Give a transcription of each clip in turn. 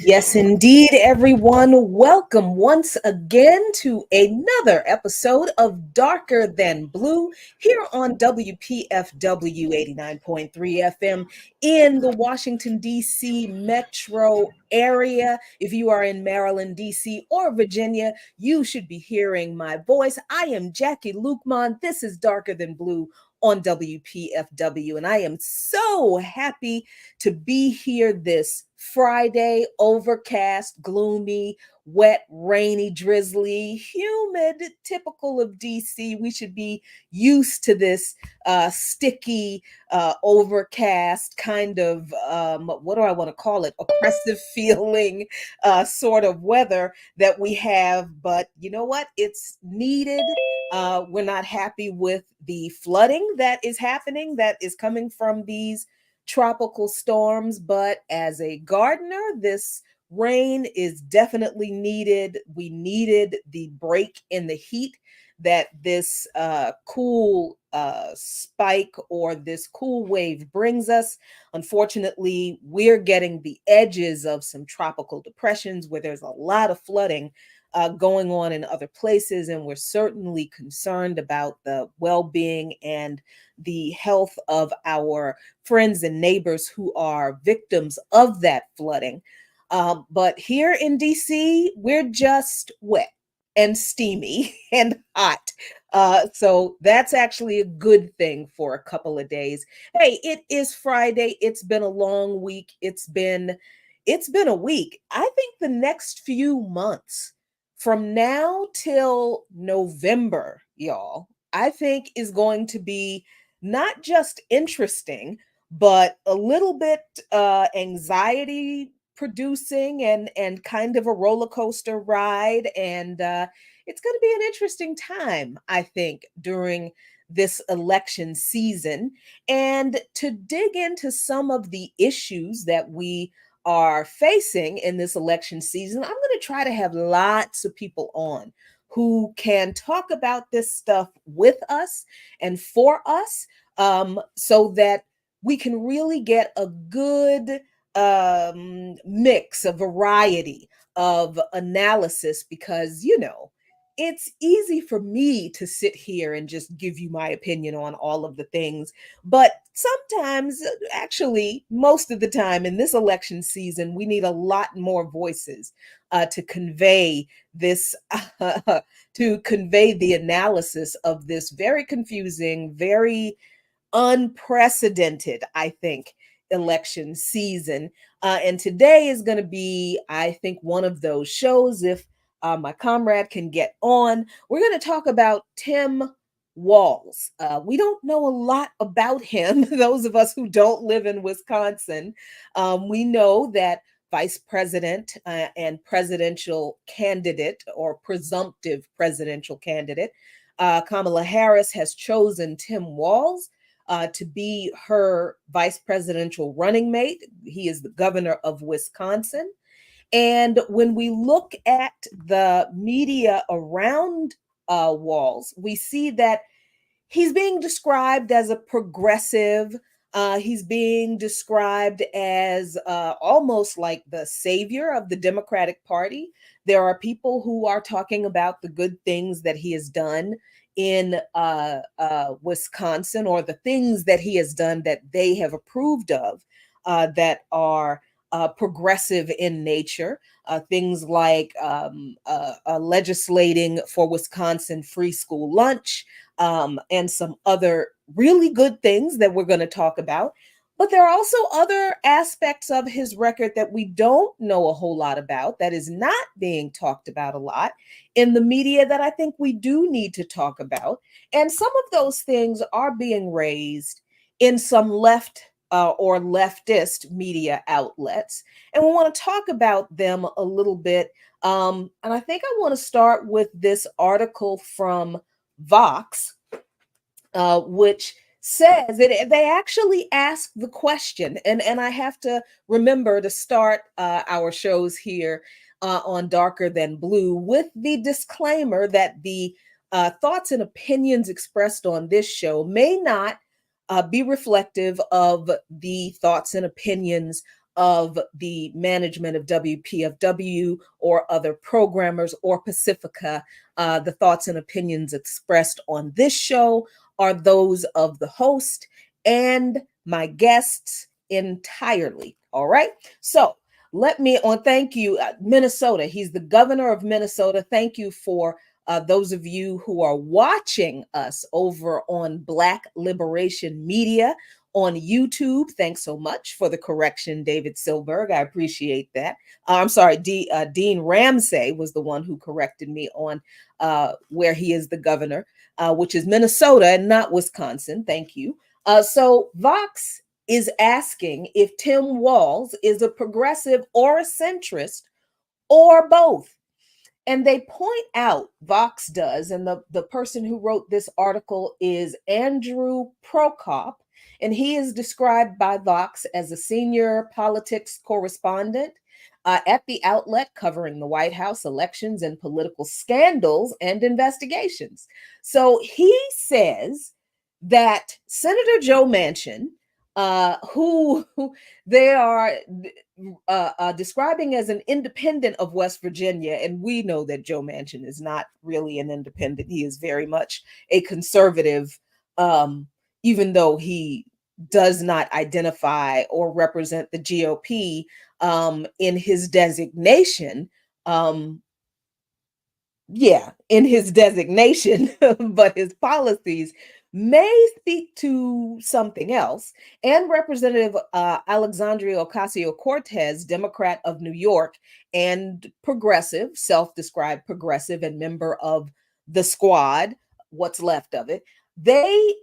Yes, indeed, everyone. Welcome once again to another episode of Darker Than Blue here on WPFW 89.3 FM in the Washington, D.C. metro area. If you are in Maryland, D.C., or Virginia, you should be hearing my voice. I am Jackie Lukman. This is Darker Than Blue on WPFW, and I am so happy to be here this Friday, overcast, gloomy, wet, rainy, drizzly, humid, typical of DC. We should be used to this sticky, overcast kind of, what do I want to call it? Oppressive feeling sort of weather that we have. But you know what? It's needed. We're not happy with the flooding that is happening, that is coming from these tropical storms, but as a gardener, this rain is definitely needed. We needed the break in the heat that this cool spike or this cool wave brings us. Unfortunately, we're getting the edges of some tropical depressions where there's a lot of flooding going on in other places, and we're certainly concerned about the well-being and the health of our friends and neighbors who are victims of that flooding. But here in DC, we're just wet and steamy and hot. So that's actually a good thing for a couple of days. Hey, it is Friday. It's been a long week. It's been a week. I think the next few months from now till November, y'all, I think is going to be not just interesting, but a little bit anxiety producing and kind of a roller coaster ride. And it's going to be an interesting time, I think, during this election season. And to dig into some of the issues that we are facing in this election season, I'm going to try to have lots of people on who can talk about this stuff with us and for us, so that we can really get a good mix, a variety of analysis, because, it's easy for me to sit here and just give you my opinion on all of the things. But sometimes, actually, most of the time in this election season, we need a lot more voices to convey this, to convey the analysis of this very confusing, very unprecedented, I think, election season. And today is going to be, I think, one of those shows. If my comrade can get on, we're going to talk about Tim Waltz. We don't know a lot about him. Those of us who don't live in Wisconsin, we know that Vice President and presidential candidate, or presumptive presidential candidate, Kamala Harris, has chosen Tim Waltz to be her vice presidential running mate. He is the governor of Wisconsin. And when we look at the media around Walz, we see that he's being described as a progressive. He's being described as almost like the savior of the Democratic Party. There are people who are talking about the good things that he has done in Wisconsin, or the things that he has done that they have approved of, that are progressive in nature. Things like legislating for Wisconsin free school lunch, and some other really good things that we're going to talk about. But there are also other aspects of his record that we don't know a whole lot about, that is not being talked about a lot in the media, that I think we do need to talk about. And some of those things are being raised in some left or leftist media outlets. And we want to talk about them a little bit. And I think I want to start with this article from Vox, which says that they actually ask the question, and I have to remember to start our shows here on Darker Than Blue with the disclaimer that the Thoughts and opinions expressed on this show may not be reflective of the thoughts and opinions of the management of WPFW or other programmers or Pacifica. The thoughts and opinions expressed on this show are those of the host and my guests entirely. All right. So thank you, Minnesota. He's the governor of Minnesota. Thank you for those of you who are watching us over on Black Liberation Media on YouTube. Thanks so much for the correction, David Silberg. I appreciate that. I'm sorry, Dean Ramsey was the one who corrected me on where he is the governor, which is Minnesota and not Wisconsin. Thank you. So Vox is asking if Tim Waltz is a progressive or a centrist or both. And they point out, Vox does, and the person who wrote this article is Andrew Prokop, and he is described by Vox as a senior politics correspondent at the outlet covering the White House elections and political scandals and investigations. So he says that Senator Joe Manchin, who they are describing as an independent of West Virginia, and we know that Joe Manchin is not really an independent. He is very much a conservative, even though he does not identify or represent the GOP in his designation. In his designation, but his policies may speak to something else. And Representative Alexandria Ocasio-Cortez, Democrat of New York and progressive, self-described progressive and member of the squad, what's left of it, they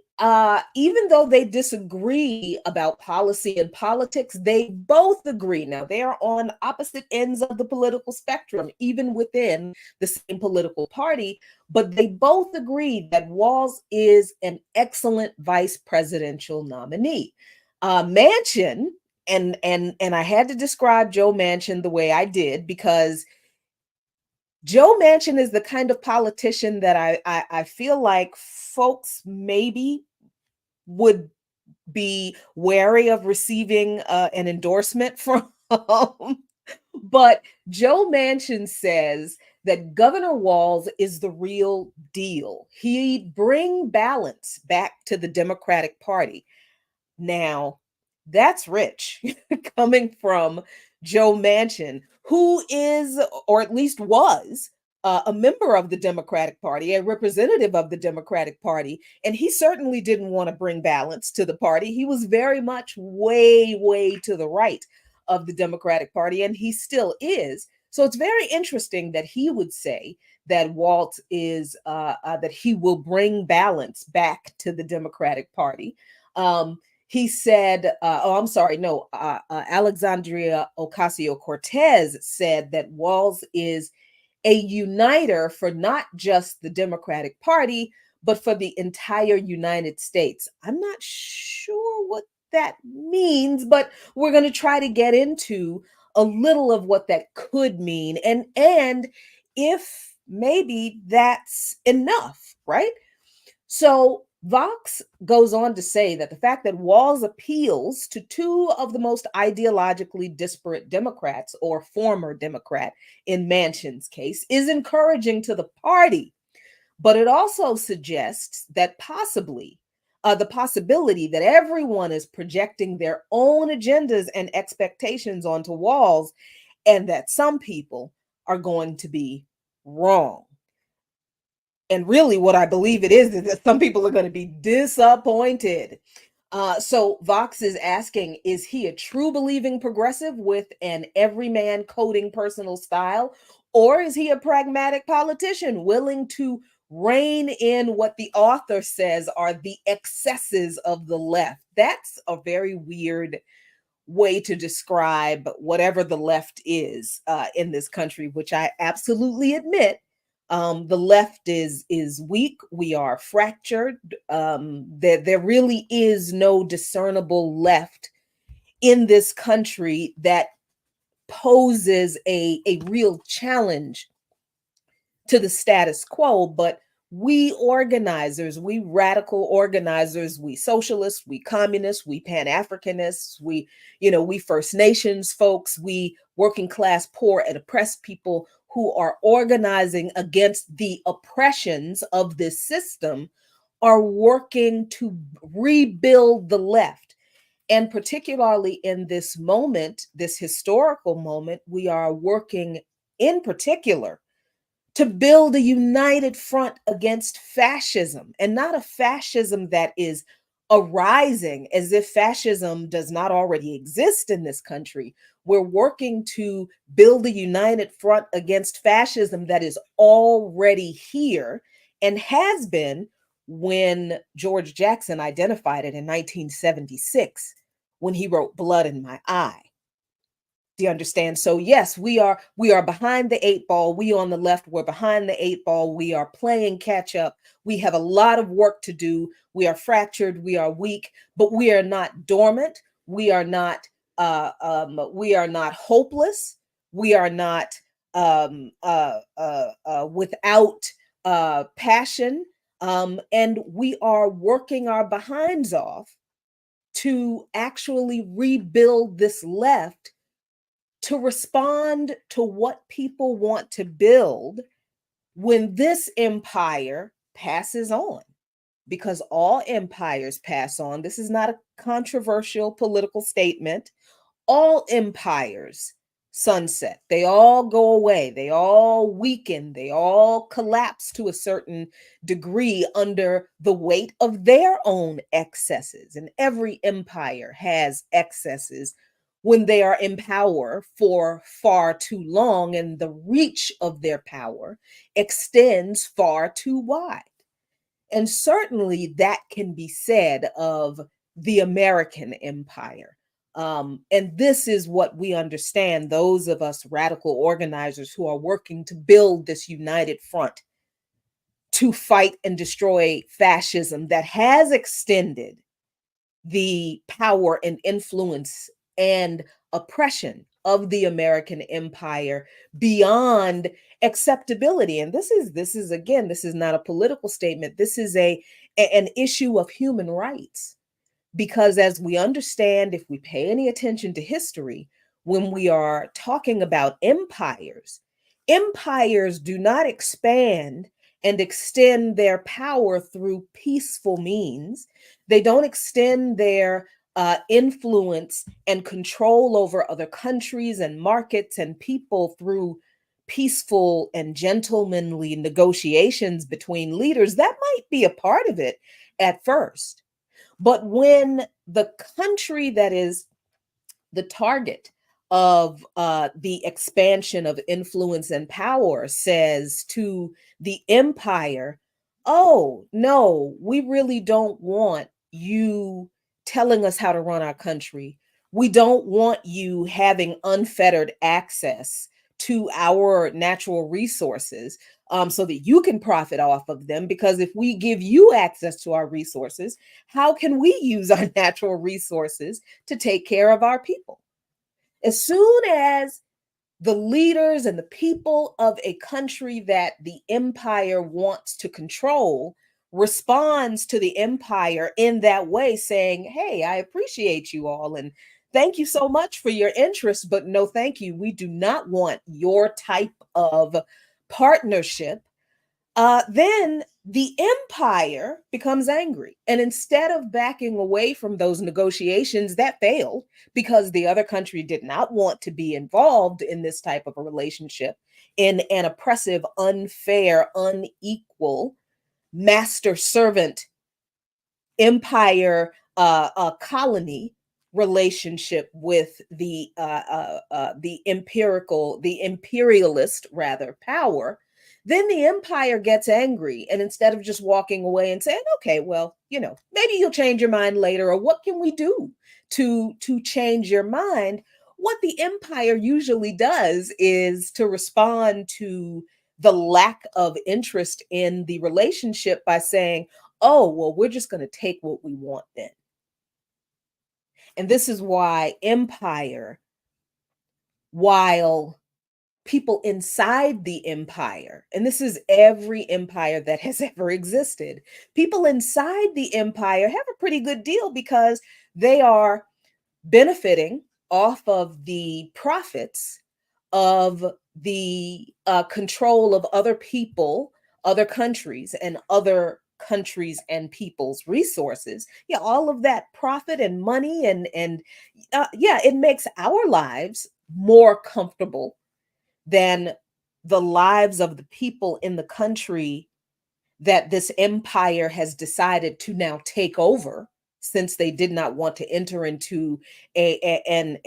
even though they disagree about policy and politics, they both agree. Now, they are on opposite ends of the political spectrum, even within the same political party, but they both agree that Walz is an excellent vice presidential nominee. Manchin, and I had to describe Joe Manchin the way I did because Joe Manchin is the kind of politician that I feel like folks maybe would be wary of receiving an endorsement from. But Joe Manchin says that Governor Walz is the real deal. He'd bring balance back to the Democratic Party. Now, that's rich coming from Joe Manchin, who is, or at least was, a member of the Democratic Party, a representative of the Democratic Party. And he certainly didn't want to bring balance to the party. He was very much way, way to the right of the Democratic Party, and he still is. So it's very interesting that he would say that Waltz is, that he will bring balance back to the Democratic Party. He said, Alexandria Ocasio-Cortez said that Walz is a uniter for not just the Democratic Party, but for the entire United States. I'm not sure what that means, but we're going to try to get into a little of what that could mean and if maybe that's enough, right? So Vox goes on to say that the fact that Walz appeals to two of the most ideologically disparate Democrats, or former Democrat in Manchin's case, is encouraging to the party. But it also suggests that possibly the possibility that everyone is projecting their own agendas and expectations onto Walz, and that some people are going to be wrong. And really what I believe it is that some people are going to be disappointed. So Vox is asking, is he a true believing progressive with an everyman coding personal style? Or is he a pragmatic politician willing to rein in what the author says are the excesses of the left? That's a very weird way to describe whatever the left is in this country, which I absolutely admit. The left is weak. We are fractured. There really is no discernible left in this country that poses a real challenge to the status quo. But we organizers, we radical organizers, we socialists, we communists, we Pan-Africanists, we First Nations folks, we working class, poor, and oppressed people who are organizing against the oppressions of this system are working to rebuild the left. And particularly in this moment, this historical moment, we are working in particular to build a united front against fascism, and not a fascism that is arising as if fascism does not already exist in this country. We're working to build a united front against fascism that is already here and has been when George Jackson identified it in 1976 when he wrote Blood in My Eye. Do you understand? So yes, we are behind the eight ball. We on the left, we're behind the eight ball. We are playing catch up. We have a lot of work to do. We are fractured, we are weak, but we are not dormant. We are not hopeless. We are not without passion. And we are working our behinds off to actually rebuild this left to respond to what people want to build when this empire passes on. Because all empires pass on. This is not a controversial political statement. All empires sunset. They all go away. They all weaken. They all collapse to a certain degree under the weight of their own excesses. And every empire has excesses when they are in power for far too long and the reach of their power extends far too wide. And certainly that can be said of the American empire. And this is what we understand, those of us radical organizers who are working to build this united front to fight and destroy fascism that has extended the power and influence and oppression of the American empire beyond acceptability. And this is again, this is not a political statement. This is an issue of human rights. Because as we understand, if we pay any attention to history, when we are talking about empires, empires do not expand and extend their power through peaceful means. They don't extend their influence and control over other countries and markets and people through peaceful and gentlemanly negotiations between leaders. That might be a part of it at first. But when the country that is the target of the expansion of influence and power says to the empire, oh, no, we really don't want you telling us how to run our country. We don't want you having unfettered access to our natural resources so that you can profit off of them. Because if we give you access to our resources, how can we use our natural resources to take care of our people? As soon as the leaders and the people of a country that the empire wants to control responds to the empire in that way, saying, hey, I appreciate you all and thank you so much for your interest, but no thank you, we do not want your type of partnership, then the empire becomes angry. And instead of backing away from those negotiations that failed because the other country did not want to be involved in this type of a relationship, in an oppressive, unfair, unequal, master servant empire colony relationship with the imperialist rather power, then the empire gets angry. And instead of just walking away and saying, okay, well, maybe you'll change your mind later, or what can we do to change your mind? What the empire usually does is to respond to the lack of interest in the relationship by saying, oh, well, we're just going to take what we want then. And this is why empire, while people inside the empire, and this is every empire that has ever existed, people inside the empire have a pretty good deal because they are benefiting off of the profits of the control of other people, other countries, and other countries and people's resources. Yeah, all of that profit and money and yeah, it makes our lives more comfortable than the lives of the people in the country that this empire has decided to now take over, since they did not want to enter into an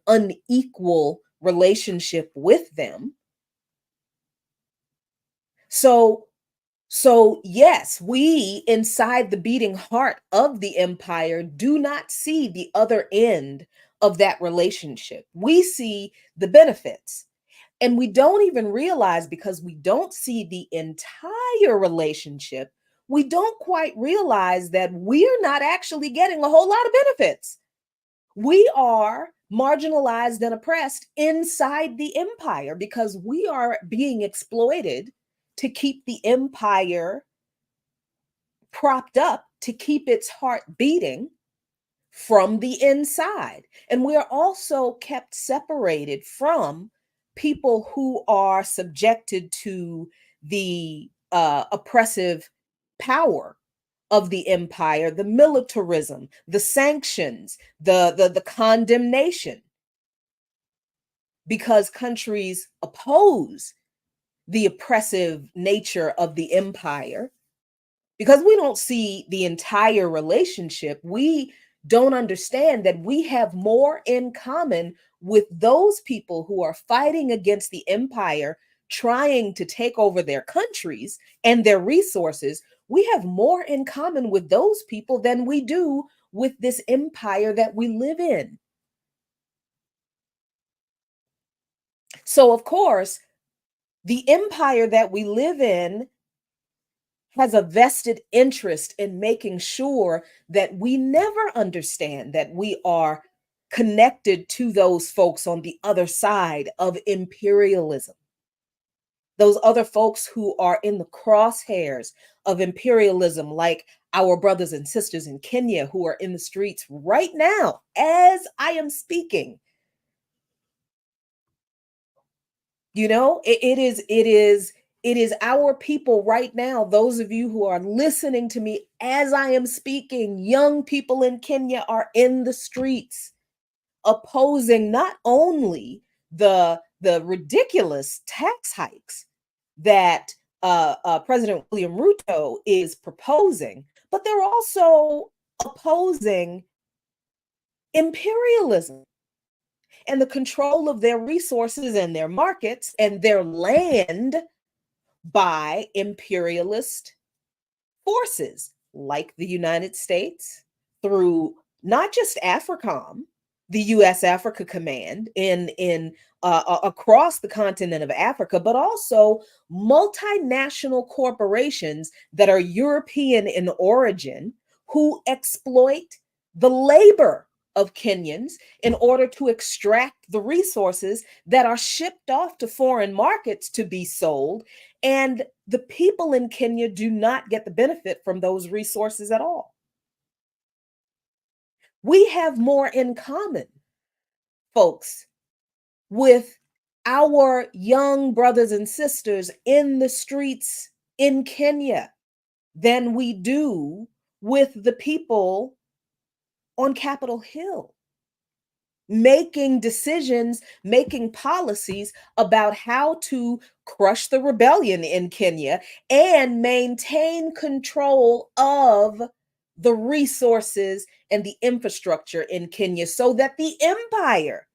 unequal relationship with them. So yes, we inside the beating heart of the empire do not see the other end of that relationship. We see the benefits. And we don't even realize, because we don't see the entire relationship, we don't quite realize that we're not actually getting a whole lot of benefits. We are marginalized and oppressed inside the empire because we are being exploited to keep the empire propped up, to keep its heart beating from the inside. And we are also kept separated from people who are subjected to the oppressive power of the empire, the militarism, the sanctions, the condemnation, because countries oppose the oppressive nature of the empire. Because we don't see the entire relationship, we don't understand that we have more in common with those people who are fighting against the empire, trying to take over their countries and their resources. We have more in common with those people than we do with this empire that we live in. So, of course, the empire that we live in has a vested interest in making sure that we never understand that we are connected to those folks on the other side of imperialism, those other folks who are in the crosshairs of imperialism, like our brothers and sisters in Kenya who are in the streets right now as I am speaking. You know, it is our people right now, those of you who are listening to me as I am speaking. Young people in Kenya are in the streets opposing not only the ridiculous tax hikes that President William Ruto is proposing, but they're also opposing imperialism and the control of their resources and their markets and their land by imperialist forces like the United States, through not just AFRICOM, the U.S. Africa Command in across the continent of Africa, but also multinational corporations that are European in origin, who exploit the labor of Kenyans in order to extract the resources that are shipped off to foreign markets to be sold. And the people in Kenya do not get the benefit from those resources at all. We have more in common, folks, with our young brothers and sisters in the streets in Kenya than we do with the people on Capitol Hill, making decisions, making policies about how to crush the rebellion in Kenya and maintain control of the resources and the infrastructure in Kenya so that the empire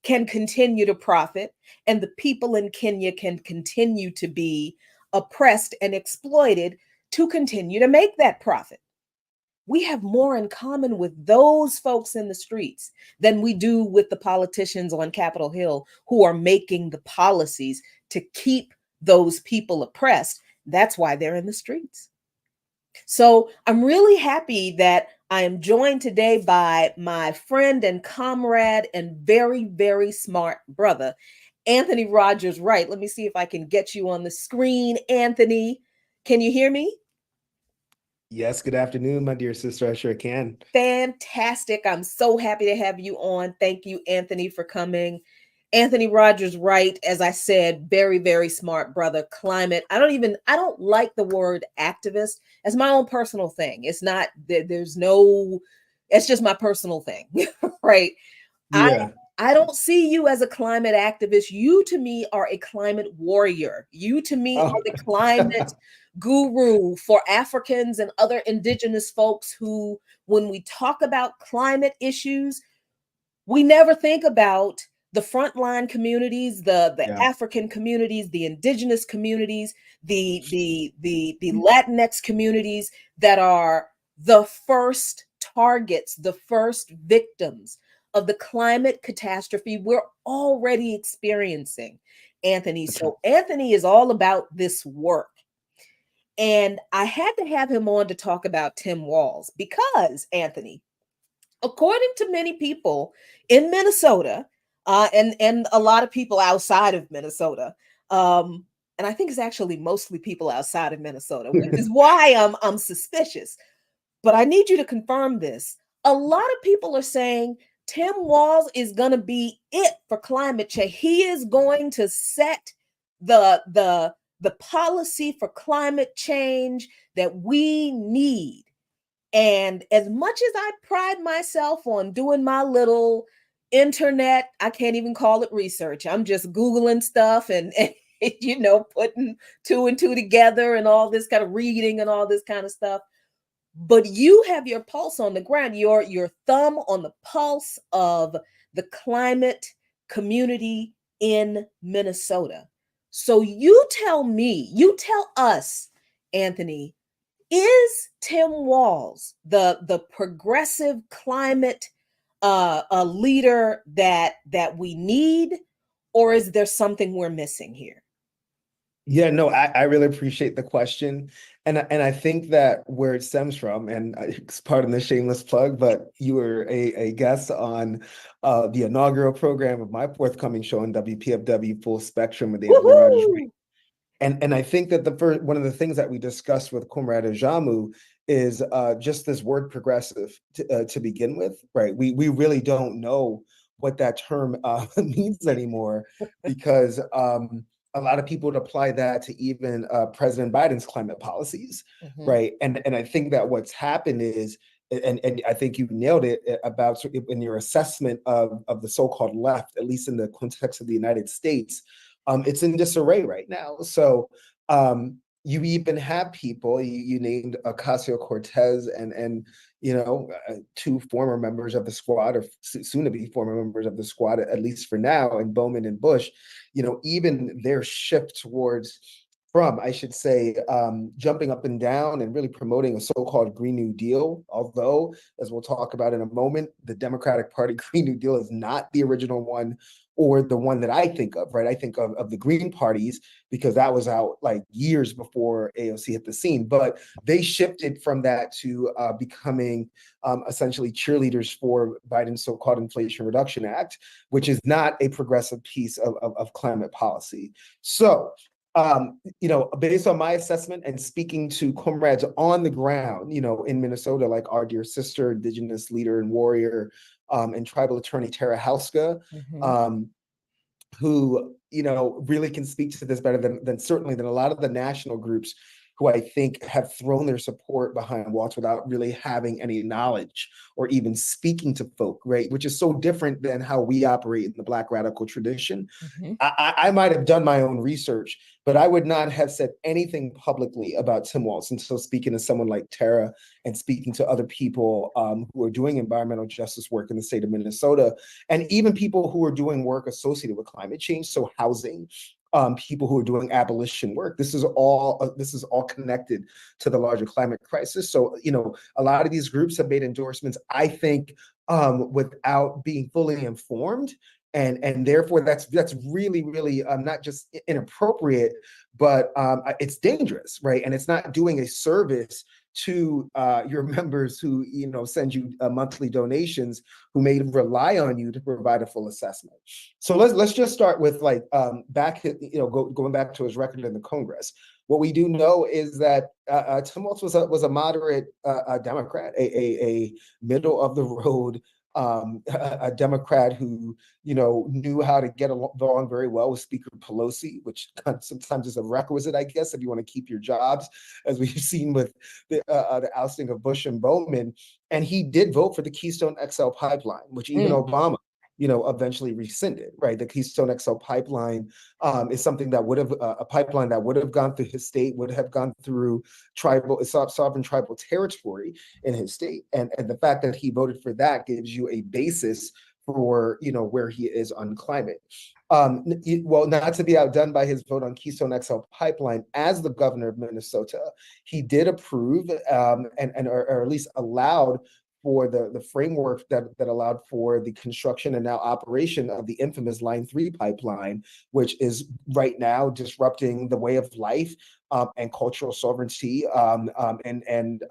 can continue to profit and the people in Kenya can continue to be oppressed and exploited to continue to make that profit. We have more in common with those folks in the streets than we do with the politicians on Capitol Hill who are making the policies to keep those people oppressed. That's why they're in the streets. So I'm really happy that I am joined today by my friend and comrade and very, very smart brother. Anthony Rogers-Wright. Let me see if I can get you on the screen. Anthony, can you hear me? Yes, good afternoon, my dear sister. I sure can. Fantastic. I'm so happy to have you on. Thank you, Anthony, for coming. Anthony Rogers-Wright, as I said, very, very smart brother. Climate. I don't like the word activist as my own personal thing. It's not, there's no, it's just my personal thing, right? I Yeah. I don't see you as a climate activist. You to me are a climate warrior. You to me are Oh, the climate guru for Africans and other indigenous folks who, when we talk about climate issues, we never think about the frontline communities, the yeah. African communities, the indigenous communities, the Latinx communities that are the first targets, the first victims of the climate catastrophe we're already experiencing, Anthony. That's right. So Anthony is all about this work. And I had to have him on to talk about Tim Walz because, Anthony, according to many people in Minnesota, and a lot of people outside of Minnesota, and I think it's actually mostly people outside of Minnesota, which is why I'm suspicious. But I need you to confirm this. A lot of people are saying Tim Walz is going to be it for climate change. He is going to set the policy for climate change that we need. And as much as I pride myself on doing my little internet, I can't even call it research. I'm just Googling stuff and putting two and two together and all this kind of reading and all this kind of stuff. But you have your pulse on the ground, your thumb on the pulse of the climate community in Minnesota. So you tell us, Anthony, is Tim Walz the progressive climate a leader that we need, or is there something we're missing here? Yeah, no, I really appreciate the question. And I think that where it stems from, and pardon the shameless plug, but you were a guest on the inaugural program of my forthcoming show on WPFW Full Spectrum with Anthony Rogers. Woohoo! And I think that the first one of the things that we discussed with Comrade Ajamu is just this word progressive to begin with, right? We really don't know what that term means anymore because a lot of people would apply that to even President Biden's climate policies, Mhm. right? And I think that what's happened is, and I think you nailed it about in your assessment of the so-called left, at least in the context of the United States, it's in disarray right now. So you even have people you named Ocasio-Cortez and two former members of the squad, or soon to be former members of the squad, at least for now, and Bowman and Bush. Even their shift towards I should say, jumping up and down and really promoting a so-called Green New Deal. Although, as we'll talk about in a moment, the Democratic Party Green New Deal is not the original one or the one that I think of, right? I think of the Green parties because that was out like years before AOC hit the scene. But they shifted from that to becoming essentially cheerleaders for Biden's so-called Inflation Reduction Act, which is not a progressive piece of climate policy. So based on my assessment and speaking to comrades on the ground, in Minnesota, like our dear sister, Indigenous leader and warrior, and tribal attorney Tara Hauska, Mhm. um, who really can speak to this better than certainly than a lot of the national groups who I think have thrown their support behind Waltz without really having any knowledge or even speaking to folk, right? Which is so different than how we operate in the Black radical tradition. Mhm. I might have done my own research, but I would not have said anything publicly about Tim Waltz until speaking to someone like Tara and speaking to other people who are doing environmental justice work in the state of Minnesota, and even people who are doing work associated with climate change, so housing, people who are doing abolition work. This is all connected to the larger climate crisis. So a lot of these groups have made endorsements, I think, without being fully informed, and therefore that's really really not just inappropriate, but it's dangerous, right? And it's not doing a service to your members who, send you monthly donations, who may rely on you to provide a full assessment. So let's just start with like going back to his record in the Congress. What we do know is that Tim Waltz was a moderate Democrat, a middle of the road a Democrat who, knew how to get along very well with Speaker Pelosi, which sometimes is a requisite, I guess, if you want to keep your jobs, as we've seen with the ousting of Bush and Bowman. And he did vote for the Keystone XL pipeline, which even Obama, eventually rescinded, right? The Keystone XL pipeline is something that would have, a pipeline that would have gone through his state, would have gone through sovereign tribal territory in his state. And the fact that he voted for that gives you a basis for, where he is on climate. Well, not to be outdone by his vote on Keystone XL pipeline, as the governor of Minnesota, he did approve or at least allowed for the framework that allowed for the construction and now operation of the infamous Line 3 pipeline, which is right now disrupting the way of life and cultural sovereignty and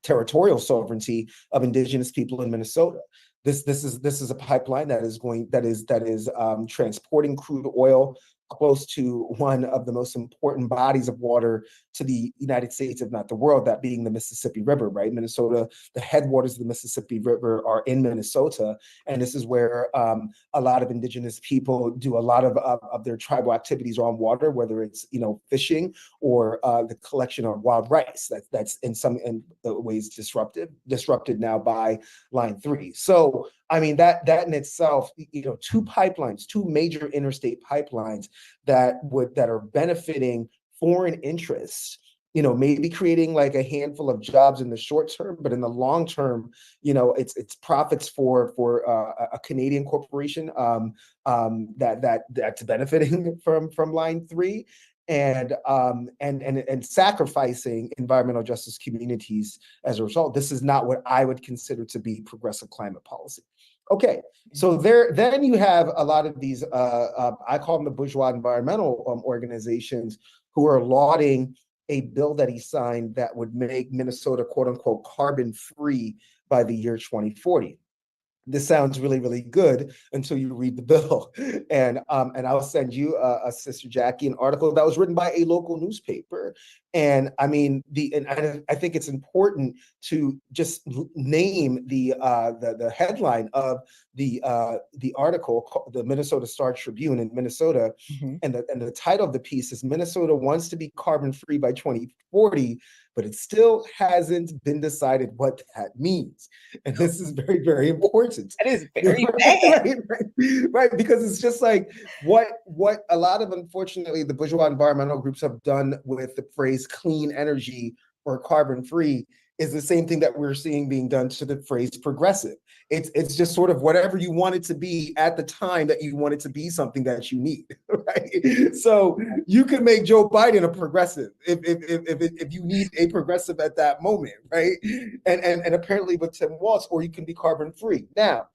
territorial sovereignty of indigenous people in Minnesota. This is a pipeline that is transporting crude oil close to one of the most important bodies of water to the United States, if not the world, that being the Mississippi River, right? Minnesota, the headwaters of the Mississippi River are in Minnesota. And this is where a lot of indigenous people do a lot of their tribal activities on water, whether it's, fishing or the collection of wild rice. That's in some ways disrupted now by Line 3. So, I mean, that in itself, two major interstate pipelines that are benefiting foreign interests, maybe creating like a handful of jobs in the short term, but in the long term, it's profits for a Canadian corporation that's benefiting from Line 3. And sacrificing environmental justice communities as a result. This is not what I would consider to be progressive climate policy. Okay, so then you have a lot of these, I call them the bourgeois environmental organizations, who are lauding a bill that he signed that would make Minnesota, quote unquote, carbon free by the year 2040. This sounds really, really good until you read the bill. And I'll send you, Sister Jackie, an article that was written by a local newspaper. And I mean, I think it's important to just name the headline of the article, the Minnesota Star Tribune in Minnesota. Mm-hmm. And the title of the piece is "Minnesota Wants to Be Carbon Free by 2040, but it still hasn't been decided what that means." And this is very, very important. That is very bad. Right, because it's just like what a lot of, unfortunately, the bourgeois environmental groups have done with the phrase clean energy or carbon free is the same thing that we're seeing being done to the phrase progressive. It's just sort of whatever you want it to be at the time that you want it to be something that you need, right? So you can make Joe Biden a progressive if you need a progressive at that moment, right? And apparently with Tim Waltz, or you can be carbon free. Now,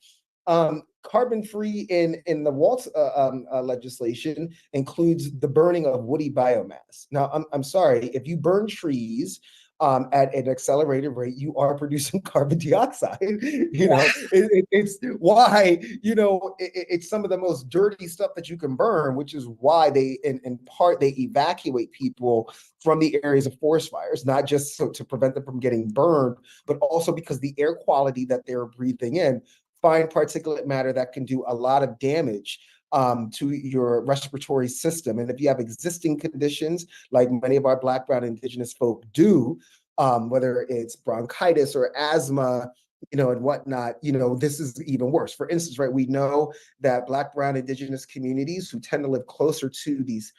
carbon free in the Waltz legislation includes the burning of woody biomass. Now, I'm sorry, if you burn trees at an accelerated rate, you are producing carbon dioxide. It's why, it's some of the most dirty stuff that you can burn, which is why they, in part, they evacuate people from the areas of forest fires, not just to prevent them from getting burned, but also because the air quality that they're breathing in, fine particulate matter that can do a lot of damage to your respiratory system. And if you have existing conditions, like many of our Black, Brown, Indigenous folk do, whether it's bronchitis or asthma, and whatnot, this is even worse. For instance, right, we know that Black, Brown, Indigenous communities who tend to live closer to these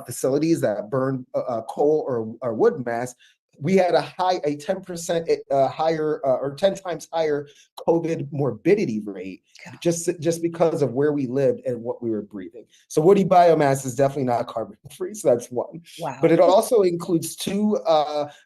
facilities that burn coal or wood mass, we had a 10% higher or 10 times higher COVID morbidity rate just because of where we lived and what we were breathing. So woody biomass is definitely not carbon free. So that's one. Wow. But it also includes two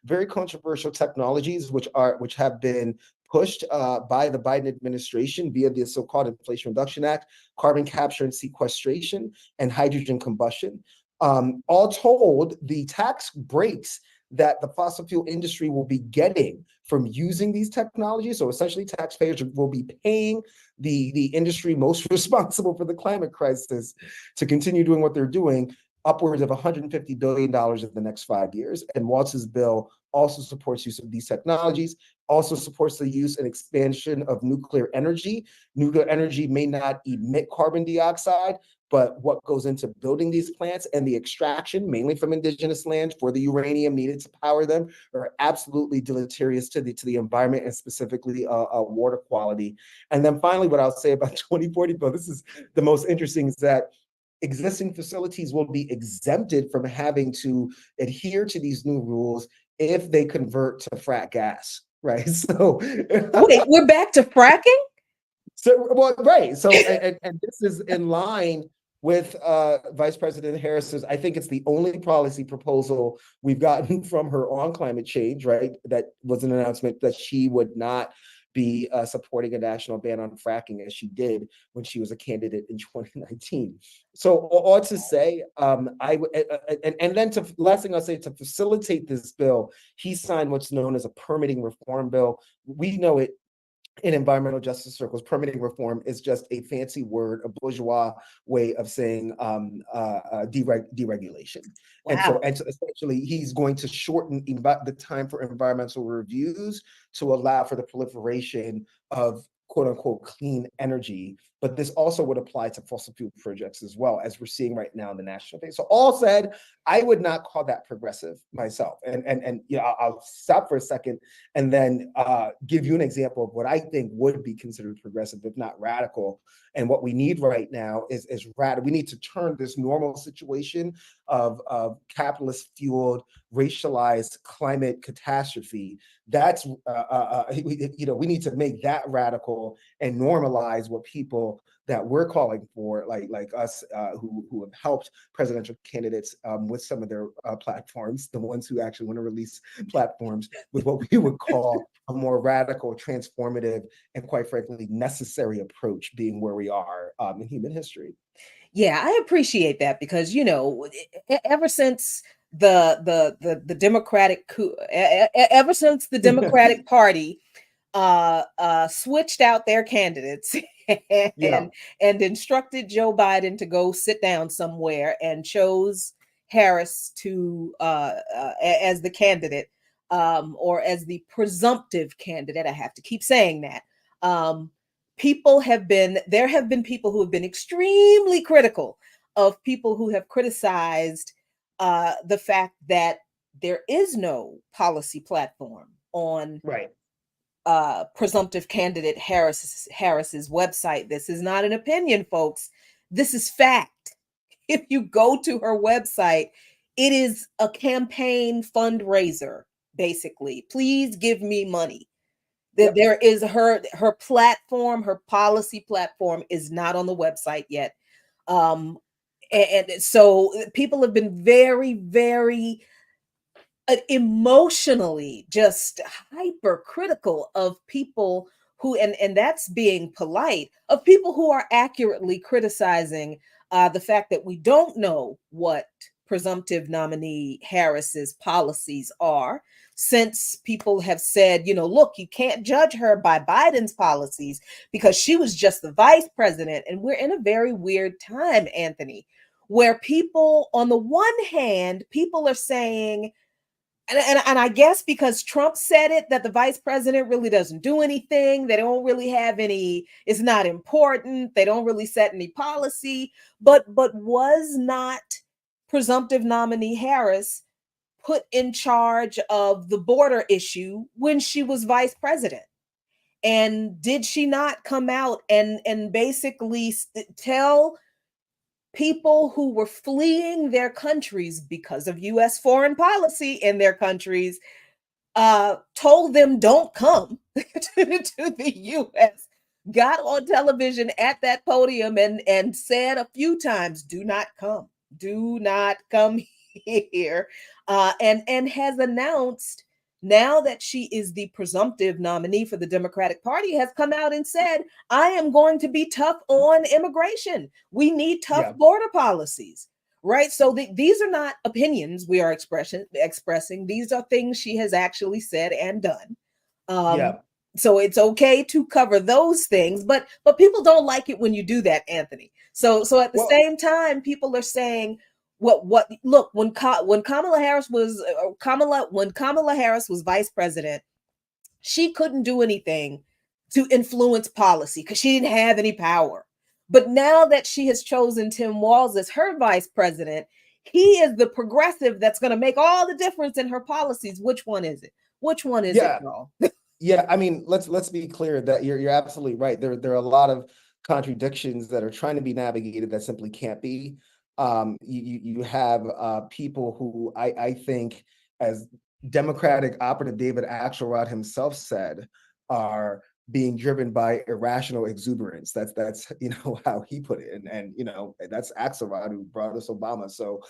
very controversial technologies which have been pushed by the Biden administration via the so-called Inflation Reduction Act: carbon capture and sequestration and hydrogen combustion. All told, the tax breaks that the fossil fuel industry will be getting from using these technologies. So essentially taxpayers will be paying the industry most responsible for the climate crisis to continue doing what they're doing, upwards of $150 billion in the next 5 years. And Waltz's bill also supports use of these technologies, also supports the use and expansion of nuclear energy. Nuclear energy may not emit carbon dioxide, but what goes into building these plants and the extraction, mainly from indigenous land, for the uranium needed to power them, are absolutely deleterious to the environment, and specifically water quality. And then finally, what I'll say about 2040 bill, this is the most interesting, is that existing facilities will be exempted from having to adhere to these new rules if they convert to frack gas, right? So wait, we're back to fracking? So, well, right. So, and this is in line with Vice President Harris's. I think it's the only policy proposal we've gotten from her on climate change, right? That was an announcement that she would not be supporting a national ban on fracking, as she did when she was a candidate in 2019. So, all to say, and then to last thing I'll say, to facilitate this bill, he signed what's known as a permitting reform bill. We know it in environmental justice circles. Permitting reform is just a fancy word, a bourgeois way of saying deregulation. Wow. And so essentially, he's going to shorten the time for environmental reviews to allow for the proliferation of quote unquote clean energy. But this also would apply to fossil fuel projects as well, as we're seeing right now in the national phase. So all said, I would not call that progressive myself. And you know, I'll stop for a second and then give you an example of what I think would be considered progressive, if not radical. And what we need right now is radical. We need to turn this normal situation of capitalist-fueled, racialized climate catastrophe. That's we need to make that radical and normalize what people that we're calling for, like us, who have helped presidential candidates with some of their platforms, the ones who actually want to release platforms, with what we would call a more radical, transformative, and quite frankly, necessary approach, being where we are in human history. Yeah, I appreciate that, because, you know, ever since the Democratic coup, ever since the Democratic Party switched out their candidates Yeah. and instructed Joe Biden to go sit down somewhere, and chose Harris to as the candidate, or as the presumptive candidate. I have to keep saying that. There have been people who have been extremely critical of people who have criticized the fact that there is no policy platform on Right. Presumptive candidate Harris's website. This is not an opinion, folks. This is fact. If you go to her website, it is a campaign fundraiser, basically. Please give me money. Yep. There is her platform, her policy platform is not on the website yet. And so people have been very, very emotionally just hypercritical of people who, and that's being polite, of people who are accurately criticizing the fact that we don't know what presumptive nominee Harris's policies are, since people have said, you know, look, you can't judge her by Biden's policies because she was just the vice president. And we're in a very weird time, Anthony, where people, on the one hand, people are saying, and I guess because Trump said it, that the vice president really doesn't do anything. They don't really have any, it's not important. They don't really set any policy. But was not presumptive nominee Harris put in charge of the border issue when she was vice president? And did she not come out and basically tell people who were fleeing their countries because of U.S. foreign policy in their countries, told them don't come to the U.S., got on television at that podium and said a few times, do not come here, and has announced, now that she is the presumptive nominee for the Democratic Party, has come out and said, I am going to be tough on immigration. We need tough border policies, right? So these are not opinions we are expressing. These are things she has actually said and done. Yeah. So it's okay to cover those things, but people don't like it when you do that, Anthony. So at the Well, same time, people are saying, what look, when Kamala Harris was when Kamala Harris was vice president, she couldn't do anything to influence policy because she didn't have any power. But now that she has chosen Tim Walz as her vice president, he is the progressive that's going to make all the difference in her policies. Which one is it? Which one is it, yeah. y'all? Yeah, I mean, let's be clear that you're absolutely right. There are a lot of contradictions that are trying to be navigated that simply can't be. You have people who I think, as Democratic operative David Axelrod himself said, are being driven by irrational exuberance. That's how he put it, and that's Axelrod who brought us Obama. So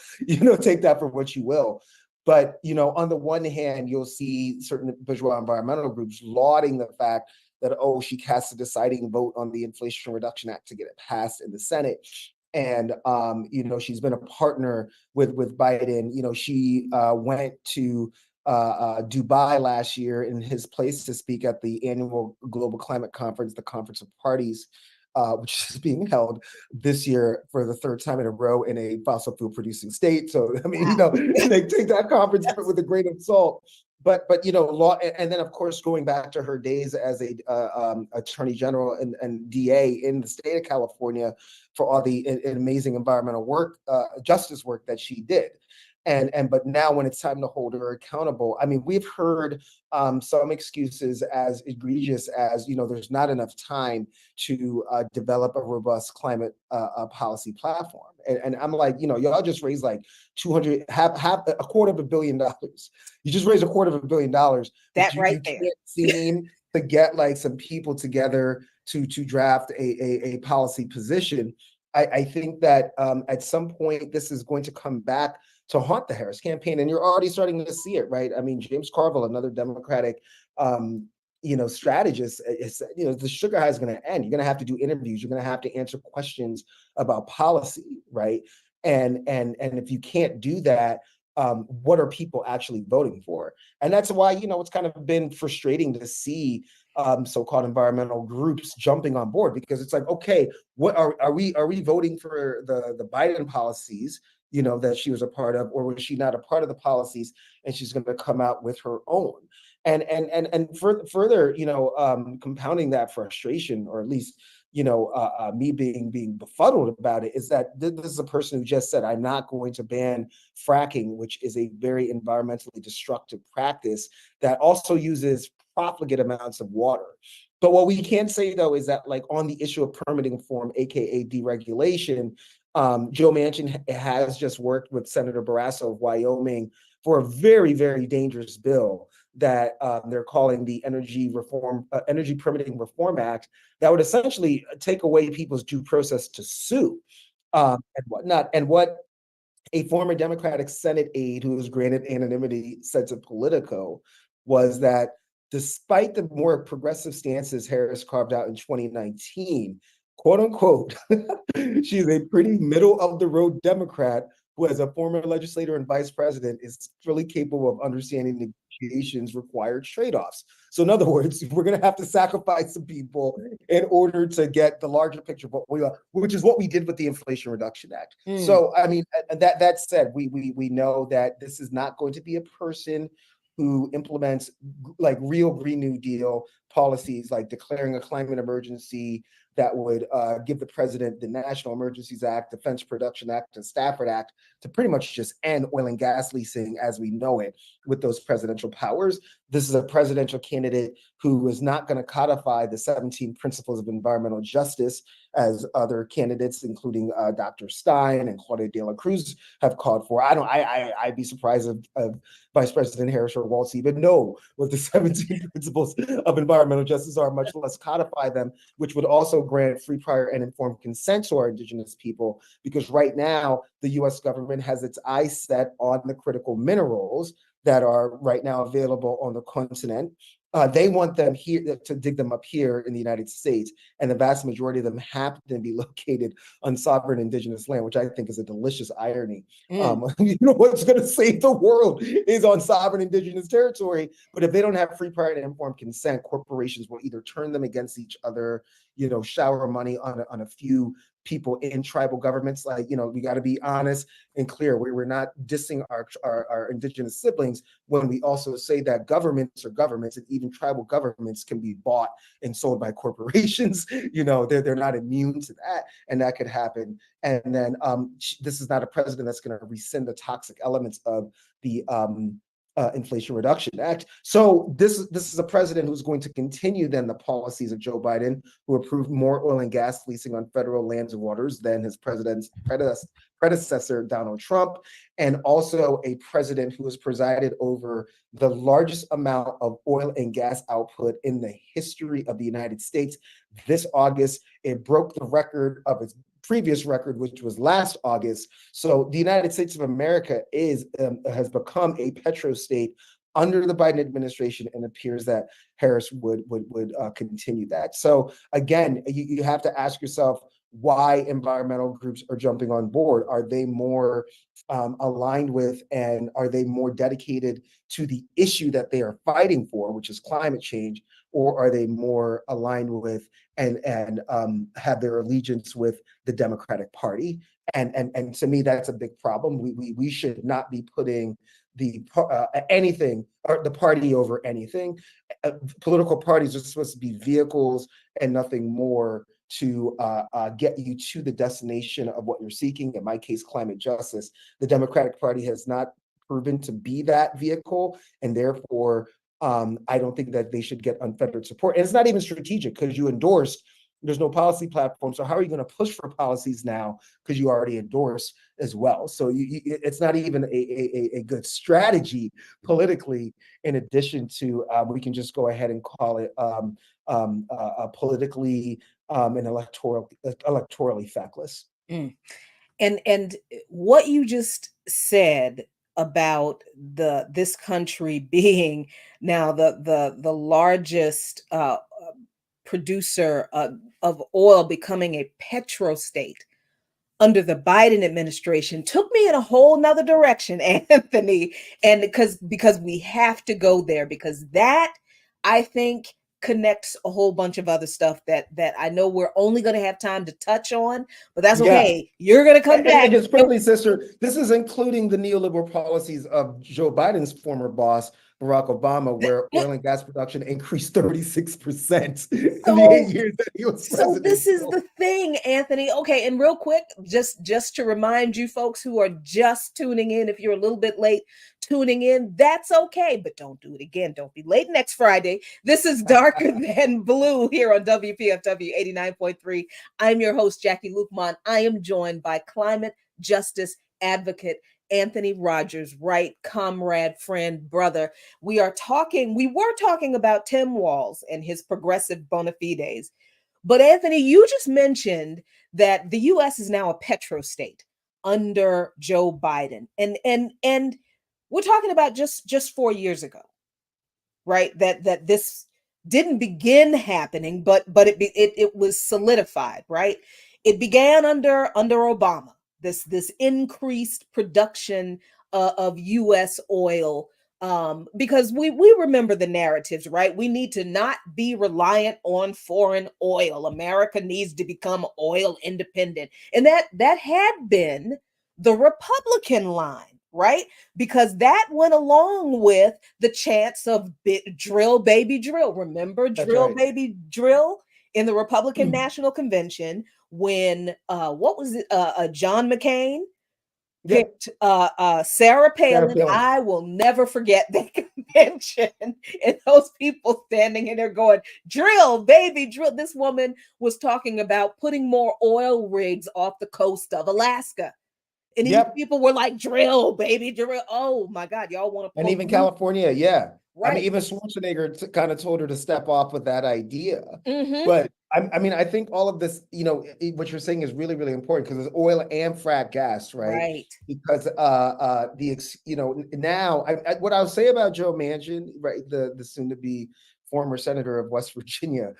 take that for what you will. But on the one hand, you'll see certain bourgeois environmental groups lauding the fact that, oh, she cast a deciding vote on the Inflation Reduction Act to get it passed in the Senate. And she's been a partner with Biden. She went to Dubai last year in his place to speak at the annual Global Climate Conference, the Conference of Parties, which is being held this year for the third time in a row in a fossil fuel producing state. So, I mean, they take that conference with a grain of salt. But law, and then of course going back to her days as a attorney general and DA in the state of California for all the amazing environmental work, justice work that she did. But now when it's time to hold her accountable, I mean, we've heard some excuses as egregious as, there's not enough time to develop a robust climate policy platform. And I'm like, y'all just raised like $250 million. You just raised $250 million. That But right you there. can't seem to get like some people together to draft a policy position. I think that at some point this is going to come back to haunt the Harris campaign, and you're already starting to see it, right? I mean, James Carville, another Democratic, strategist, is the sugar high is going to end. You're going to have to do interviews. You're going to have to answer questions about policy, right? And if you can't do that, what are people actually voting for? And that's why it's kind of been frustrating to see so-called environmental groups jumping on board, because it's like, okay, what are we voting for the Biden policies that she was a part of, or was she not a part of the policies and she's going to come out with her own? And further, compounding that frustration, or at least me being befuddled about it, is that this is a person who just said, I'm not going to ban fracking, which is a very environmentally destructive practice that also uses profligate amounts of water. But what we can say, though, is that, like, on the issue of permitting reform, aka deregulation, Joe Manchin has just worked with Senator Barrasso of Wyoming for a very, very dangerous bill that they're calling the Energy Permitting Reform Act, that would essentially take away people's due process to sue and whatnot. And what a former Democratic Senate aide who was granted anonymity said to Politico was that despite the more progressive stances Harris carved out in 2019, quote unquote, she's a pretty middle of the road Democrat who, as a former legislator and vice president, is fully capable of understanding negotiations require trade-offs. So in other words, we're going to have to sacrifice some people in order to get the larger picture of what we are, which is what we did with the Inflation Reduction Act. So, I mean, that said, we know that this is not going to be a person who implements like real Green New Deal policies, like declaring a climate emergency that would give the president the National Emergencies Act, Defense Production Act, and Stafford Act to pretty much just end oil and gas leasing as we know it with those presidential powers. This is a presidential candidate who is not going to codify the 17 principles of environmental justice as other candidates, including Dr. Stein and Claudia de la Cruz, have called for. I'd be surprised if Vice President Harris or Waltz even know what the 17 principles of environmental justice are, much less codify them, which would also grant free, prior, and informed consent to our indigenous people. Because right now, the US government has its eyes set on the critical minerals that are right now available on the continent. They want them here to dig them up here in the United States, and the vast majority of them happen to be located on sovereign indigenous land, which I think is a delicious irony. What's going to save the world is on sovereign indigenous territory. But if they don't have free, prior, and informed consent, corporations will either turn them against each other, shower money on a few people in tribal governments. Like, we got to be honest and clear. We're not dissing our indigenous siblings when we also say that governments are governments, and even tribal governments can be bought and sold by corporations. They're not immune to that, and that could happen. And then this is not a president that's going to rescind the toxic elements of the Inflation Reduction Act. So this is a president who's going to continue then the policies of Joe Biden, who approved more oil and gas leasing on federal lands and waters than his predecessor, Donald Trump, and also a president who has presided over the largest amount of oil and gas output in the history of the United States. This August, it broke the record of its previous record, which was last August. So the United States of America has become a petrostate under the Biden administration, and appears that Harris would continue that. So again, you have to ask yourself why environmental groups are jumping on board. Are they more aligned with, and are they more dedicated to the issue that they are fighting for, which is climate change, or are they more aligned with and have their allegiance with the Democratic Party? And to me, that's a big problem. We should not be putting anything or the party over anything. Political parties are supposed to be vehicles and nothing more to get you to the destination of what you're seeking. In my case, climate justice. The Democratic Party has not proven to be that vehicle, and therefore I don't think that they should get unfettered support. And it's not even strategic, because you endorsed. There's no policy platform. So how are you going to push for policies now, because you already endorsed as well? So it's not even a good strategy politically. In addition to, we can just go ahead and call it politically and electorally feckless. And what you just said about this country being now the largest producer of oil, becoming a petrostate under the Biden administration, took me in a whole nother direction, Anthony. And because we have to go there, because that, I think, connects a whole bunch of other stuff that I know we're only going to have time to touch on, but that's okay. Yeah. You're going to come back. And just quickly, sister, this is including the neoliberal policies of Joe Biden's former boss, Barack Obama, where oil and gas production increased 36% in the 8 years that he was president. So this is the thing, Anthony. Okay, and real quick, just to remind you folks who are just tuning in, if you're a little bit late tuning in, that's okay, but don't do it again. Don't be late next Friday. This is Darker Than Blue here on WPFW 89.3. I'm your host, Jackie Lukman. I am joined by climate justice advocate Anthony Rogers-Wright, comrade, friend, brother. We were talking about Tim Waltz and his progressive bona fides. But Anthony, you just mentioned that the U.S. is now a petrostate under Joe Biden. And we're talking about just 4 years ago, right? That this didn't begin happening, but it was solidified, right? It began under Obama. This increased production of U.S. oil, because we remember the narratives, right? We need to not be reliant on foreign oil. America needs to become oil independent. And that had been the Republican line, right? Because that went along with the chants of drill, baby, drill. Remember drill, right. Baby, drill in the Republican National Convention, when what was it? John McCain picked Sarah Palin. I will never forget that convention, and those people standing in there going, drill, baby, drill. This woman was talking about putting more oil rigs off the coast of Alaska. And these people were like, drill, baby, drill. Oh my God, y'all want to. And even California, Right. I mean, even Schwarzenegger kind of told her to step off with that idea. But I mean, I think all of this, what you're saying is really, really important because it's oil and frack gas, right? Right. Because now what I'll say about Joe Manchin, right, the soon to be former senator of West Virginia,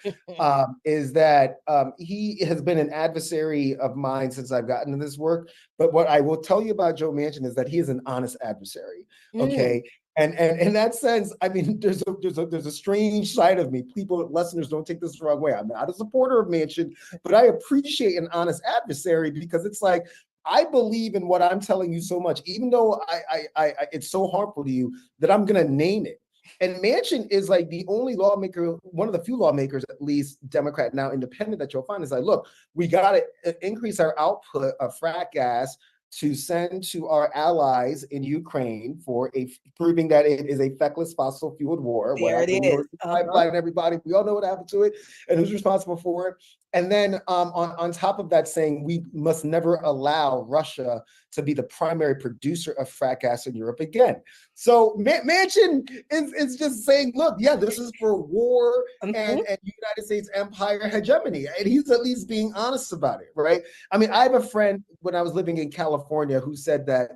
is that he has been an adversary of mine since I've gotten into this work. But what I will tell you about Joe Manchin is that he is an honest adversary. Okay. And in that sense, I mean, there's a strange side of me. People, listeners, don't take this the wrong way. I'm not a supporter of Manchin, but I appreciate an honest adversary because it's like I believe in what I'm telling you so much, even though I it's so harmful to you that I'm gonna name it. And Manchin is like the only lawmaker, one of the few lawmakers, at least Democrat now independent, that you'll find is like, look, we got to increase our output of frack gas to send to our allies in Ukraine for proving that it is a feckless fossil fueled war. What There it happened is. pipeline, everybody, we all know what happened to it and who's responsible for it. And then on top of that, saying we must never allow Russia to be the primary producer of frack gas in Europe again. So Manchin is just saying, look, yeah, this is for war and United States empire hegemony. And he's at least being honest about it, right? I mean, I have a friend when I was living in California who said that,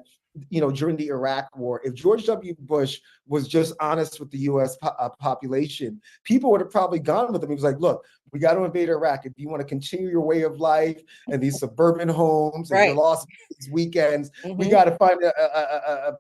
during the Iraq war, if George W. Bush was just honest with the U.S. population, people would have probably gone with him. He was like, look, we got to invade Iraq. If you want to continue your way of life and these suburban homes and your Las Vegas weekends, we got to find a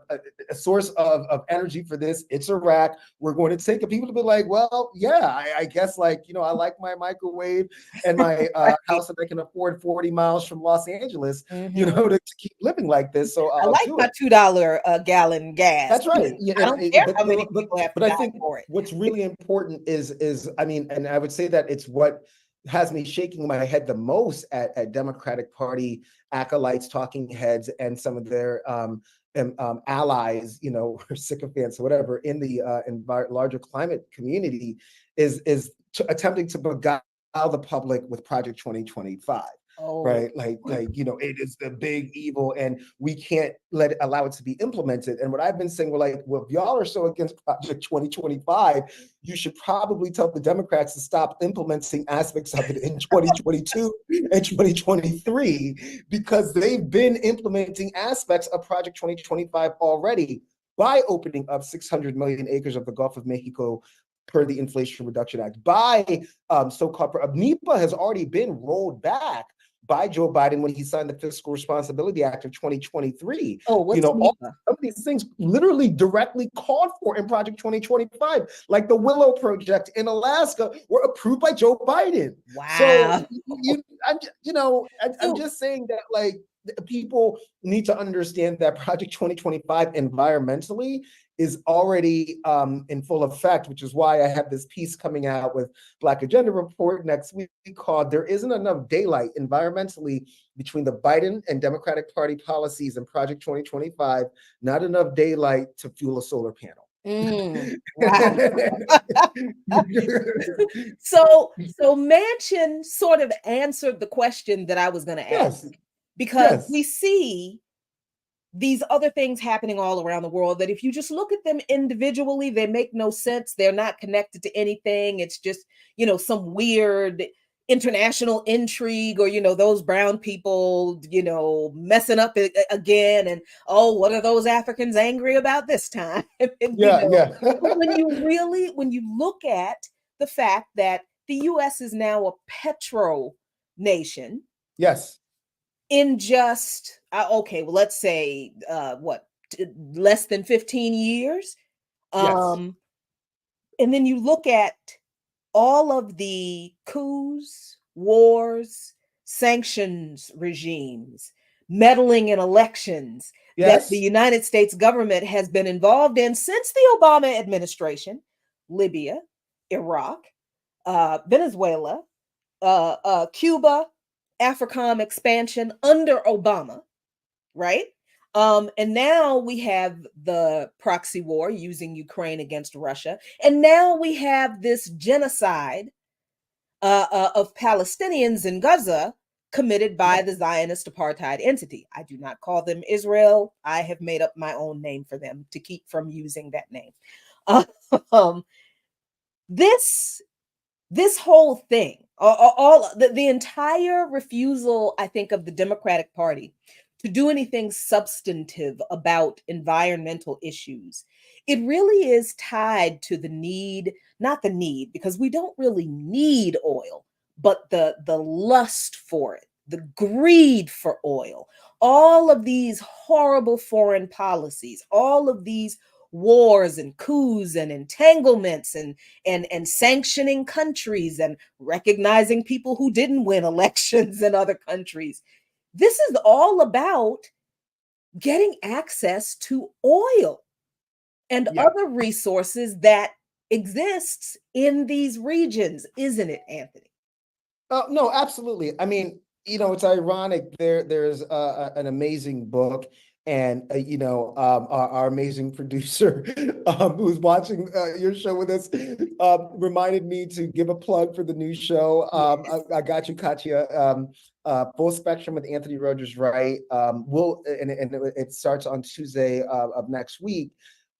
source of energy for this. It's Iraq. We're going to take it. People to be like, well, yeah, I guess I like my microwave and my house that I can afford 40 miles from Los Angeles, to keep living like this. So I like my $2 a gallon gas. That's right. Yeah, I don't care how many people have to die for it. What's really important is I mean, and I would say that it's what has me shaking my head the most at Democratic Party acolytes, talking heads, and some of their allies, or sycophants or whatever in the larger climate community is attempting to beguile the public with Project 2025. Right, it is the big evil, and we can't allow it to be implemented. And what I've been saying, well, if y'all are so against Project 2025, you should probably tell the Democrats to stop implementing aspects of it in 2022 and 2023, because they've been implementing aspects of Project 2025 already by opening up 600 million acres of the Gulf of Mexico per the Inflation Reduction Act, by so-called NEPA has already been rolled back by Joe Biden when he signed the Fiscal Responsibility Act of 2023. What's NEPA? All of these things literally directly called for in Project 2025, like the Willow Project in Alaska, were approved by Joe Biden. Wow. So I'm just saying that people need to understand that Project 2025 environmentally is already in full effect, which is why I have this piece coming out with Black Agenda Report next week called "There Isn't Enough Daylight Environmentally Between the Biden and Democratic Party Policies and Project 2025, Not Enough Daylight to Fuel a Solar Panel." Wow. So Manchin sort of answered the question that I was going to ask, because we see these other things happening all around the world that if you just look at them individually, they make no sense. They're not connected to anything. It's just, some weird international intrigue, or, those brown people, messing up again. And, what are those Africans angry about this time? But when you look at the fact that the U.S. is now a petro nation. Yes. In just, let's say, less than 15 years. And then you look at all of the coups, wars, sanctions regimes, meddling in elections that the United States government has been involved in since the Obama administration: Libya, Iraq, Venezuela, Cuba, AFRICOM expansion under Obama, right? And now we have the proxy war using Ukraine against Russia. And now we have this genocide of Palestinians in Gaza committed by the Zionist apartheid entity. I do not call them Israel. I have made up my own name for them to keep from using that name. This whole thing, The entire refusal, I think, of the Democratic Party to do anything substantive about environmental issues, it really is tied to the need, not the need, because we don't really need oil, but the lust for it, the greed for oil, all of these horrible foreign policies, all of these wars and coups and entanglements and sanctioning countries and recognizing people who didn't win elections in other countries. This is all about getting access to oil and Yeah. other resources that exists in these regions, isn't it, Anthony? No, absolutely. I mean, it's ironic. There's an amazing book, and our amazing producer, who's watching your show with us, reminded me to give a plug for the new show. Yes. I got you, Katya. Full Spectrum with Anthony Rogers-Wright. And it starts on Tuesday of next week.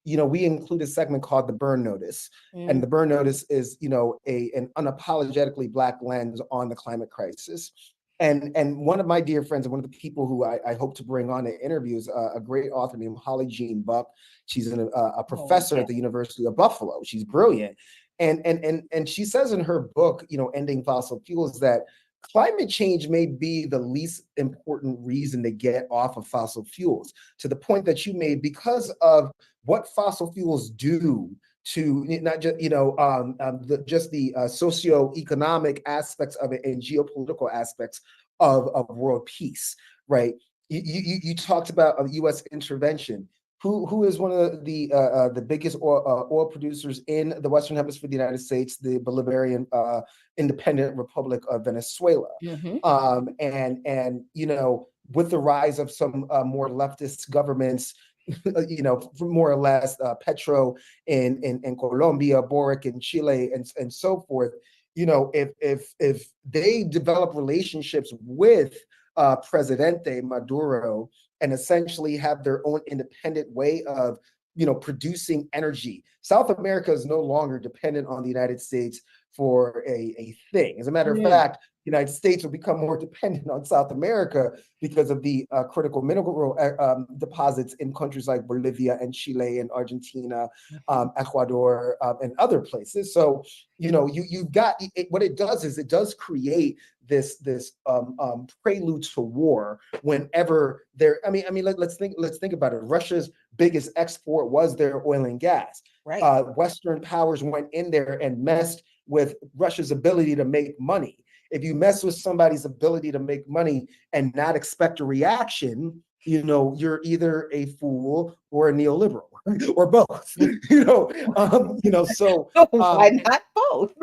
We include a segment called the Burn Notice. And the Burn Notice is, an unapologetically Black lens on the climate crisis. And one of my dear friends, and one of the people who I hope to bring on to interviews, a great author named Holly Jean Buck. She's a professor at the University of Buffalo. She's brilliant. And she says in her book, Ending Fossil Fuels, that climate change may be the least important reason to get off of fossil fuels, to the point that you made, because of what fossil fuels do to not just the socioeconomic aspects of it and geopolitical aspects of world peace, right? You talked about a U.S. intervention. Who is one of the biggest oil producers in the Western Hemisphere of the United States, the Bolivarian Independent Republic of Venezuela. And with the rise of some more leftist governments, more or less Petro in Colombia, Boric in Chile, and so forth. If they develop relationships with Presidente Maduro and essentially have their own independent way of producing energy, South America is no longer dependent on the United States for a thing. As a matter of fact, the United States will become more dependent on South America because of the critical mineral deposits in countries like Bolivia and Chile and Argentina, Ecuador, and other places. So, you've got what it does is it does create this prelude to war whenever there. I mean, let's think about it. Russia's biggest export was their oil and gas. Right. Western powers went in there and messed with Russia's ability to make money. If you mess with somebody's ability to make money and not expect a reaction, you're either a fool or a neoliberal or both. So why not both?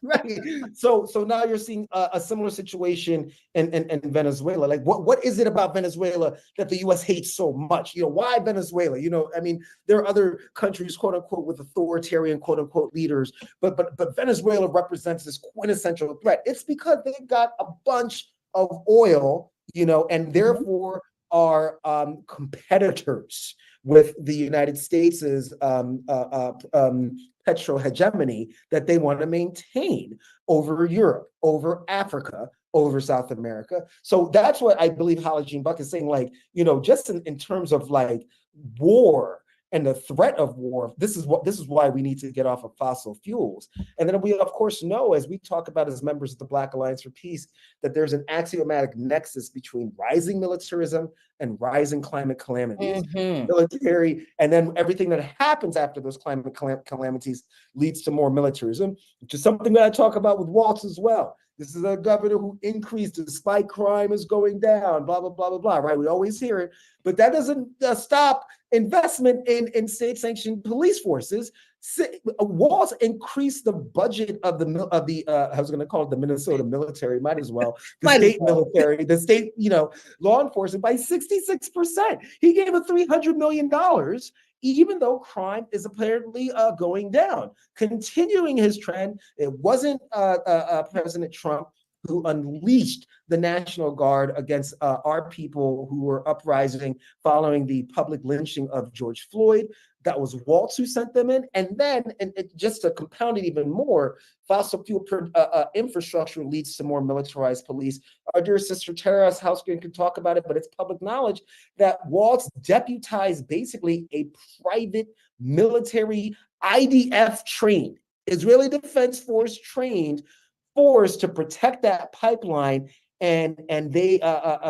Right. So now you're seeing a similar situation in Venezuela. Like, what is it about Venezuela that the U.S. hates so much? Why Venezuela? There are other countries, quote unquote, with authoritarian, quote unquote, leaders, but Venezuela represents this quintessential threat. It's because they've got a bunch of oil, and therefore are competitors with the United States's petro hegemony that they want to maintain over Europe, over Africa, over South America. So that's what I believe Holly Jean Buck is saying, like, just in terms of like war and the threat of war, this is why we need to get off of fossil fuels. And then we, of course, know, as we talk about as members of the Black Alliance for Peace, that there's an axiomatic nexus between rising militarism and rising climate calamities. Military, and then everything that happens after those climate calamities leads to more militarism, which is something that I talk about with Waltz as well. This is a governor who increased despite crime is going down, blah, blah, blah, blah, blah, right? We always hear it, but that doesn't stop investment in state-sanctioned police forces. Waltz increased the budget of the I was going to call it the Minnesota military, might as well, the state military, the state, law enforcement by 66%. He gave it $300 million, even though crime is apparently going down. Continuing his trend, it wasn't President Trump who unleashed the National Guard against our people who were uprising following the public lynching of George Floyd. that was Waltz who sent them in. And then, and just to compound it even more, fossil fuel infrastructure leads to more militarized police. Our dear sister Tara Housegren can talk about it, but it's public knowledge that Waltz deputized basically a private military IDF trained, Israeli Defense Force trained force to protect that pipeline. And they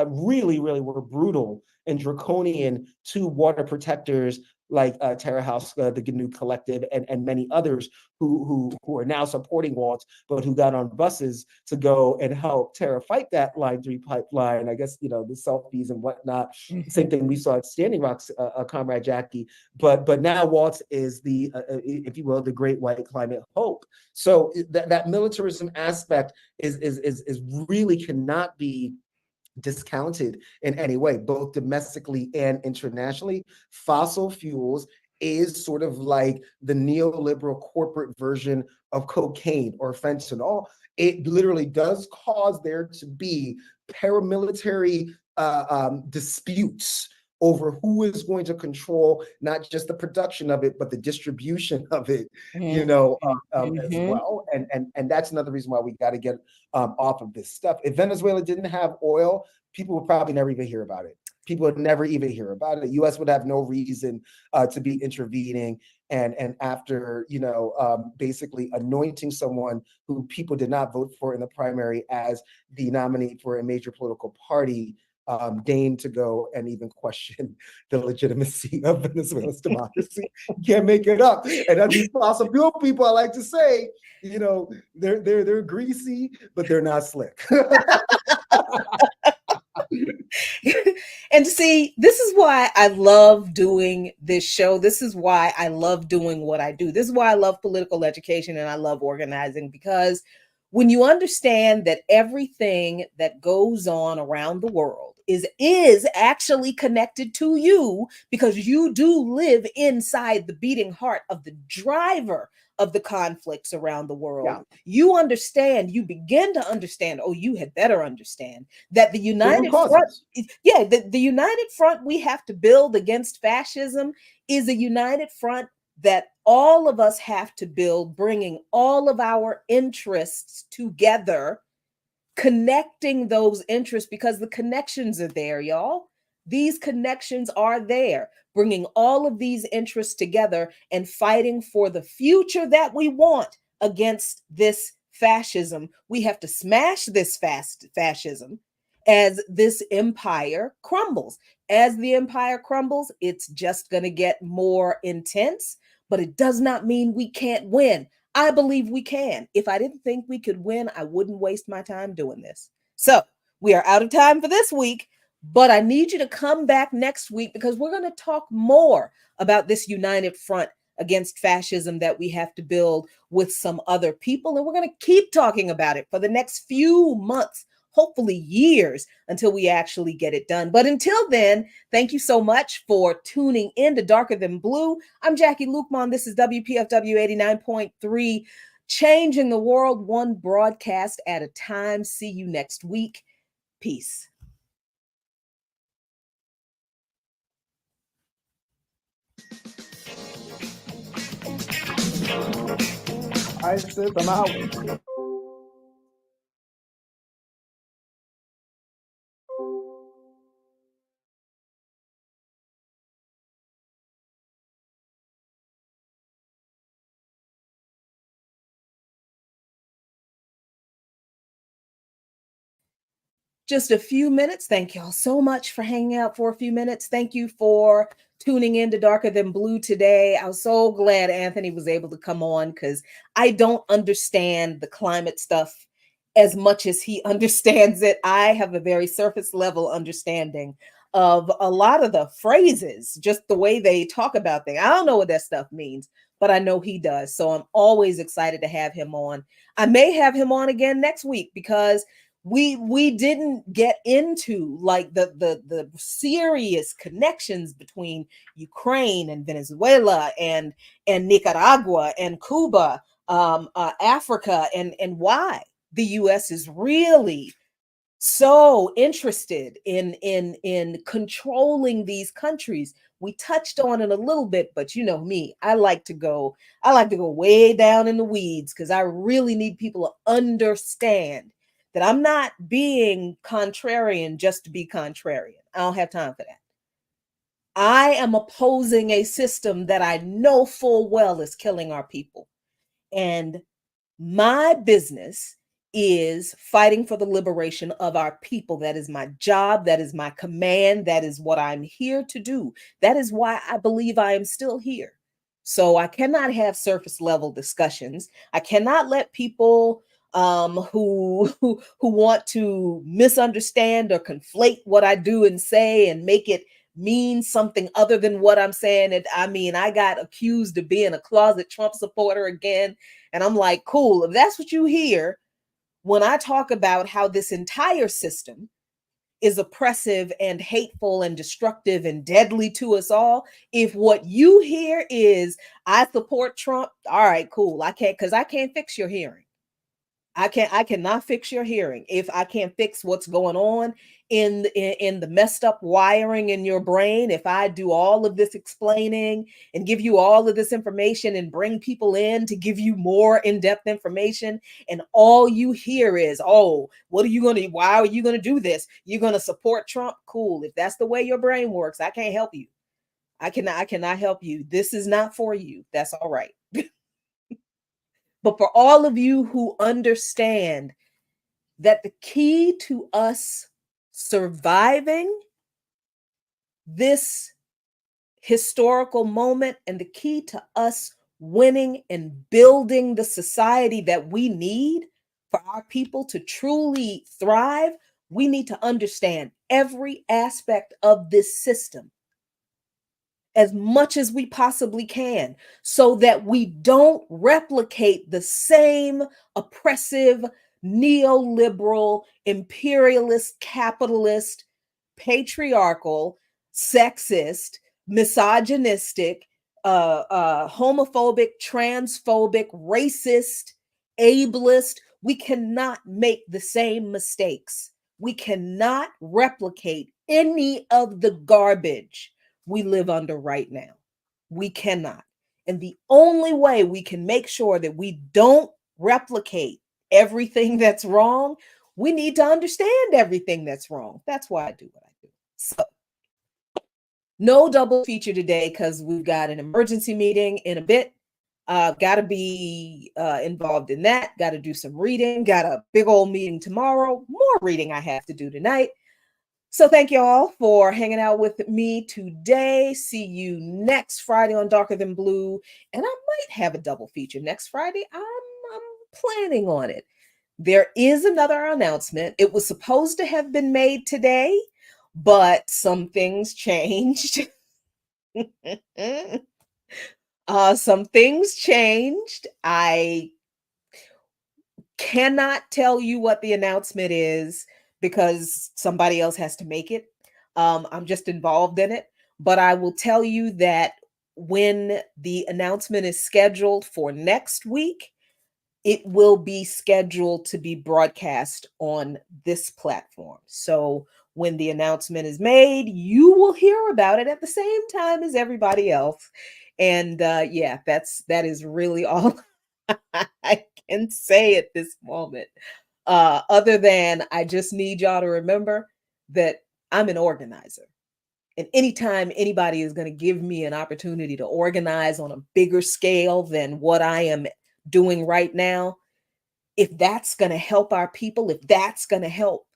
really were brutal and draconian to water protectors like Tara House, the GNU Collective, and many others who are now supporting Waltz, but who got on buses to go and help Tara fight that Line 3 pipeline. I guess, the selfies and whatnot. Same thing we saw at Standing Rock's Comrade Jackie. But now Waltz is the, if you will, the great white climate hope. So that militarism aspect is really cannot be discounted in any way, both domestically and internationally. Fossil fuels is sort of like the neoliberal corporate version of cocaine or fentanyl. It literally does cause there to be paramilitary disputes over who is going to control not just the production of it, but the distribution of it, as well. And that's another reason why we got to get off of this stuff. If Venezuela didn't have oil, people would probably never even hear about it. People would never even hear about it. The U.S. would have no reason to be intervening. And after, basically anointing someone who people did not vote for in the primary as the nominee for a major political party, deign to go and even question the legitimacy of Venezuela's democracy. You can't make it up. And as these fossil fuel people, I like to say, they're greasy, but they're not slick. And see, this is why I love doing this show. This is why I love doing what I do. This is why I love political education and I love organizing, because when you understand that everything that goes on around the world is actually connected to you, because you do live inside the beating heart of the driver of the conflicts around the world, you understand, you begin to understand, you had better understand that the United Front, the United Front we have to build against fascism is a united front that all of us have to build, bringing all of our interests together, connecting those interests, because the connections are there, y'all. These connections are there, bringing all of these interests together and fighting for the future that we want against this fascism. We have to smash this fascism as this empire crumbles. As the empire crumbles, it's just going to get more intense, but it does not mean we can't win. I believe we can. If I didn't think we could win, I wouldn't waste my time doing this. So we are out of time for this week, but I need you to come back next week, because we're going to talk more about this united front against fascism that we have to build with some other people. And we're going to keep talking about it for the next few months, hopefully years, until we actually get it done. But until then, thank you so much for tuning in to Darker Than Blue. I'm Jackie Lukman. This is WPFW 89.3, changing the world one broadcast at a time. See you next week. Peace. All right, sis, I'm out. Just a few minutes. Thank y'all so much for hanging out for a few minutes. Thank you for tuning in to Darker Than Blue today. I was so glad Anthony was able to come on, because I don't understand the climate stuff as much as he understands it. I have a very surface level understanding of a lot of the phrases, just the way they talk about things. I don't know what that stuff means, but I know he does. So I'm always excited to have him on. I may have him on again next week, because we didn't get into like the serious connections between Ukraine and Venezuela and Nicaragua and Cuba, Africa, and why the U.S. is really so interested in controlling these countries. We touched on it a little bit, but you know me, I like to go way down in the weeds, because I really need people to understand that I'm not being contrarian just to be contrarian. I don't have time for that. I am opposing a system that I know full well is killing our people. And my business is fighting for the liberation of our people. That is my job. That is my command. That is what I'm here to do. That is why I believe I am still here. So I cannot have surface level discussions. I cannot let people who want to misunderstand or conflate what I do and say and make it mean something other than what I'm saying. And I mean, I got accused of being a closet Trump supporter again. And I'm like, cool, if that's what you hear when I talk about how this entire system is oppressive and hateful and destructive and deadly to us all, if what you hear is I support Trump, all right, cool. I can't, because I can't fix your hearing. I cannot fix your hearing if I can't fix what's going on in the messed up wiring in your brain. If I do all of this explaining and give you all of this information and bring people in to give you more in-depth information, and all you hear is, oh, why are you going to do this? You're going to support Trump? Cool. If that's the way your brain works, I can't help you. I cannot help you. This is not for you. That's all right. But for all of you who understand that the key to us surviving this historical moment and the key to us winning and building the society that we need for our people to truly thrive, we need to understand every aspect of this system as much as we possibly can, so that we don't replicate the same oppressive, neoliberal, imperialist, capitalist, patriarchal, sexist, misogynistic, homophobic, transphobic, racist, ableist. We cannot make the same mistakes. We cannot replicate any of the garbage we live under right now. We cannot. And the only way we can make sure that we don't replicate everything that's wrong, we need to understand everything that's wrong. That's why I do what I do. So, no double feature today because we've got an emergency meeting in a bit. Got to be involved in that. Got to do some reading. Got a big old meeting tomorrow. More reading I have to do tonight. So thank you all for hanging out with me today. See you next Friday on Darker Than Blue. And I might have a double feature next Friday. I'm planning on it. There is another announcement. It was supposed to have been made today, but some things changed. Some things changed. I cannot tell you what the announcement is because somebody else has to make it. I'm just involved in it. But I will tell you that when the announcement is scheduled for next week, it will be scheduled to be broadcast on this platform. So when the announcement is made, you will hear about it at the same time as everybody else. And yeah, that is really all I can say at this moment. Other than I just need y'all to remember that I'm an organizer. And anytime anybody is going to give me an opportunity to organize on a bigger scale than what I am doing right now, if that's going to help our people, if that's going to help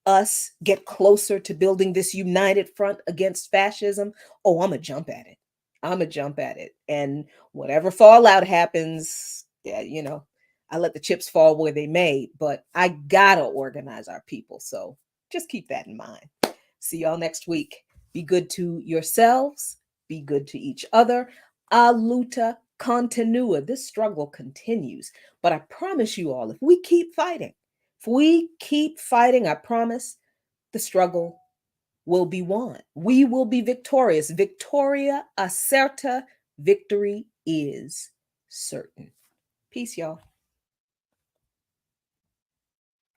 us get closer to building this united front against fascism, oh, I'm going to jump at it. I'm going to jump at it. And whatever fallout happens, yeah, you know, I let the chips fall where they may, but I got to organize our people. So just keep that in mind. See y'all next week. Be good to yourselves. Be good to each other. A luta continua. This struggle continues. But I promise you all, if we keep fighting, I promise the struggle will be won. We will be victorious. Victoria acerta. Victory is certain. Peace, y'all.